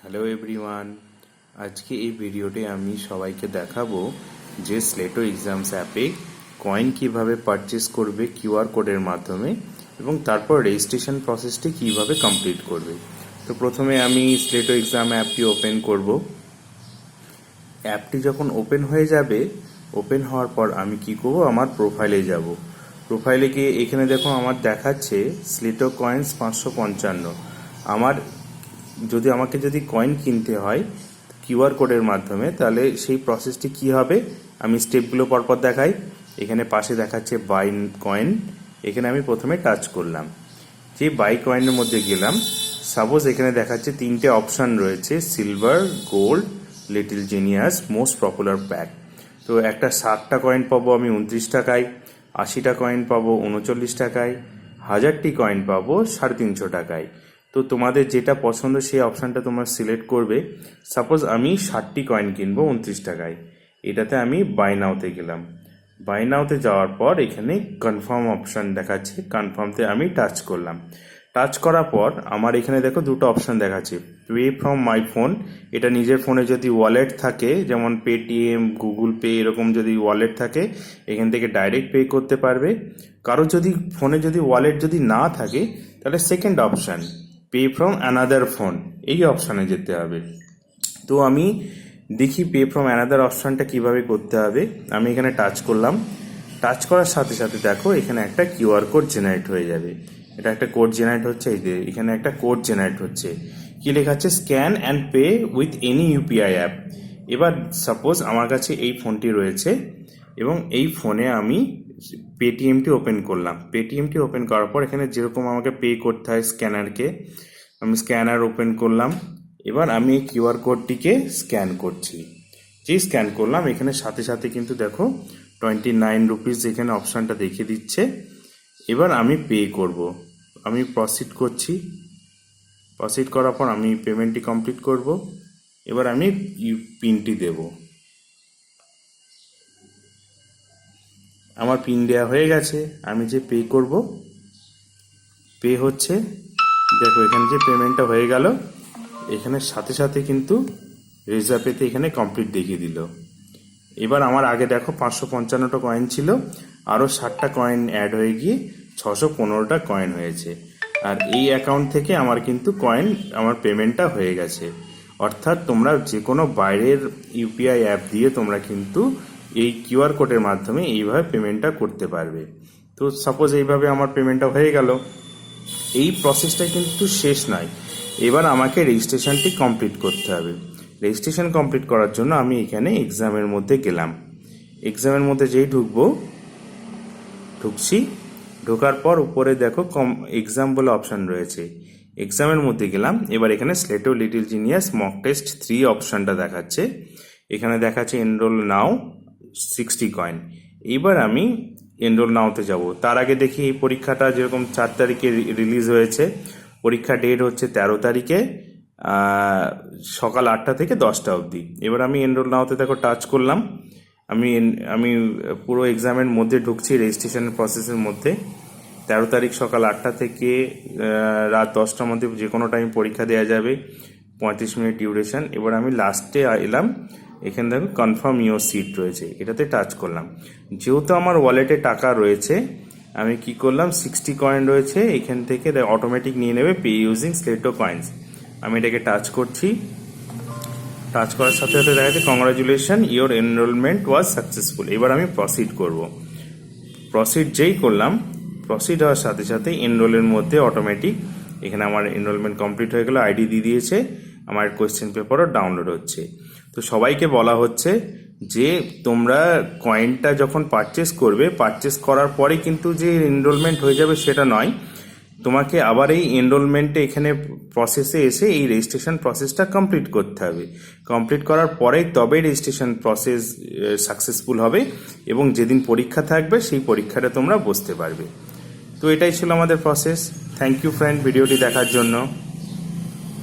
Hello everyone, আজকে এই ভিডিওতে আমি সবাইকে দেখাবো যে স্লেটো এক্সামস অ্যাপে কয়েন কিভাবে পারচেস করবে কিউআর কোডের মাধ্যমে এবং তারপর রেজিস্ট্রেশন প্রসেসটি কিভাবে কমপ্লিট করবে। তো প্রথমে আমি স্লেটো এক্সাম অ্যাপটি ওপেন করব। অ্যাপটি যখন ওপেন হয়ে যাবে, ওপেন হওয়ার পর আমি কি করব, আমার প্রোফাইলে যাব। প্রোফাইলে গিয়ে এখানে দেখো আমার দেখাচ্ছে স্লেটো কয়েন্স 555। আমাকে যদি কয়েন কিনতে হয় কিউআর কোডের মাধ্যমে, তাহলে সেই প্রসেসটি কি হবে আমি স্টেপগুলো পরপর দেখাই। এখানে পাশে দেখাচ্ছে বাই কয়েন, এখানে আমি প্রথমে টাচ করলাম। যে বাই কয়েনের মধ্যে গেলাম, সাপোজ এখানে দেখাচ্ছে তিনটে অপশান রয়েছে, silver, gold, little genius, most popular pack. তো একটা 60টা কয়েন পাবো আমি 29 টাকায়, 80টা কয়েন পাবো 39 টাকায়, 1000টি কয়েন পাবো 350 টাকায়। তো তোমাদের যেটা পছন্দ সেই অপশানটা তোমরা সিলেক্ট করবে। সাপোজ আমি 60টি কয়েন কিনবো 29 টাকায়, এটাতে আমি বাই নাওতে গেলাম। বাই নাওতে যাওয়ার পর এখানে কনফার্ম অপশান দেখাচ্ছে, কনফার্মতে আমি টাচ করলাম। টাচ করার পর আমার এখানে দেখো দুটো অপশান দেখাচ্ছে, পে ফ্রম মাই ফোন। এটা নিজের ফোনে যদি ওয়ালেট থাকে, যেমন পেটিএম, গুগল পে, এরকম যদি ওয়ালেট থাকে এখান থেকে ডাইরেক্ট পে করতে পারবে। কারো যদি ফোনে যদি ওয়ালেট যদি না থাকে, তাহলে second option pay from another phone, এই অপশানে যেতে হবে। তো আমি দেখি পে ফ্রম অ্যানাদার অপশানটা কিভাবে করতে হবে। আমি এখানে টাচ করলাম। টাচ করার সাথে সাথে দেখো এখানে একটা কিউআর কোড জেনারেট হয়ে যাবে। এটা একটা কোড জেনারেট হচ্ছে, এই যে এখানে একটা কোড জেনারেট হচ্ছে। কি লেখা আছে, scan and pay with any UPI app. এবার সাপোজ আমার কাছে এই ফোনটি রয়েছে এবং এই ফোনে আমি পেটিএমটি ওপেন করলাম। পেটিএমটি ওপেন করার পর এখানে যেরকম আমাকে পে করতে হয় স্ক্যানারকে, আমি স্ক্যানার ওপেন করলাম। এবার আমি এই কিউআর কোডটিকে স্ক্যান করছি। যেই স্ক্যান করলাম এখানে সাথে সাথে কিন্তু দেখো 29 রুপিস এখানে অপশানটা দেখিয়ে দিচ্ছে। এবার আমি পে করব। আমি প্রসিড করছি। প্রসিড করার পর আমি পেমেন্টটি কমপ্লিট করব। এবার আমি পিনটি দেব। আমার পিন দেওয়া হয়ে গেছে। আমি যে পে করব, পে হচ্ছে। দেখো এখানে যে পেমেন্টটা হয়ে গেল, এখানে সাথে সাথে কিন্তু রেজাল্ট পেতে এখানে কমপ্লিট দেখিয়ে দিল। এবার আমার আগে দেখো 555টা কয়েন ছিল, আরও 60টা কয়েন অ্যাড হয়ে গিয়ে 615টা কয়েন হয়েছে। আর এই অ্যাকাউন্ট থেকে আমার কিন্তু কয়েন আমার পেমেন্টটা হয়ে গেছে। অর্থাৎ তোমরা যে কোনো বাইরের ইউপিআই অ্যাপ দিয়ে তোমরা কিন্তু এই কিউআর কোডের মাধ্যমে এইভাবে পেমেন্টটা করতে পারবে। তো সাপোজ এইভাবে আমার পেমেন্টটা হয়ে গেল। এই প্রসেসটা কিন্তু শেষ নয়, এবার আমাকে রেজিস্ট্রেশনটি কমপ্লিট করতে হবে। রেজিস্ট্রেশন কমপ্লিট করার জন্য আমি এখানে এক্সামের মধ্যে গেলাম। এক্সামের মধ্যে যেই ঢুকছি, ঢোকার পর উপরে দেখো এক্সাম বলে অপশান রয়েছে। এক্সামের মধ্যে গেলাম। এবার এখানে স্লেটো লিটল জিনিয়াস মক টেস্ট 3 অপশানটা দেখাচ্ছে। এখানে দেখাচ্ছে এনরোল নাও 60 কয়েন। এবার আমি এনরোল নাওতে যাব। তার আগে দেখি এই পরীক্ষাটা যেরকম 4 তারিখে রিলিজ হয়েছে, পরীক্ষা ডেট হচ্ছে 13 তারিখে সকাল 8টা থেকে 10টা অবধি। এবার আমি এনরোল নাওতে দেখো টাচ করলাম। আমি পুরো এক্সামের মধ্যে ঢুকছি, রেজিস্ট্রেশনের প্রসেসের মধ্যে। 13 তারিখ সকাল 8টা থেকে রাত 10টার মধ্যে যে কোনো টাইম পরীক্ষা দেওয়া যাবে, 35 মিনিট ডিউরেশন। এবার আমি লাস্টে এলাম, এখানে দেখো কনফার্ম ইউর সিট রয়েছে, এটাতে টাচ করলাম। যেহেতু আমার ওয়ালেটে টাকা রয়েছে, আমি কি করলাম, 60 কয়েন রয়েছে, এখান থেকে অটোমেটিক নিয়ে নেবে পে ইউজিং স্লেটো কয়েন্স। আমি এটাকে টাচ করছি। টাচ করার সাথে সাথে দেখা যাচ্ছে congratulation, your enrolment was successful. এবার আমি প্রসিড করব। প্রসিড যেই করলাম, প্রসিড হওয়ার সাথে সাথে এনরোলের মধ্যে অটোমেটিক এখানে আমার এনরোলমেন্ট কমপ্লিট হয়ে গেল, আইডি দিয়ে দিয়েছে, আমার কোয়েশ্চেন পেপারও ডাউনলোড হচ্ছে। তো সবাইকে বলা হচ্ছে যে তোমরা কয়েনটা যখন পারচেস করবে, পারচেস করার পরে কিন্তু যে এনরোলমেন্ট হয়ে যাবে সেটা নয়, তোমাকে আবার এই এনরোলমেন্টে এখানে প্রসেসে এসে এই রেজিস্ট্রেশন প্রসেসটা কমপ্লিট করতে হবে। কমপ্লিট করার পরেই তবে রেজিস্ট্রেশন প্রসেস সাকসেসফুল হবে এবং যেদিন পরীক্ষা থাকবে সেই পরীক্ষাটা তোমরা বসতে পারবে। তো এটাই ছিল আমাদের প্রসেস। থ্যাংক ইউ ফ্রেন্ড ভিডিওটি দেখার জন্য।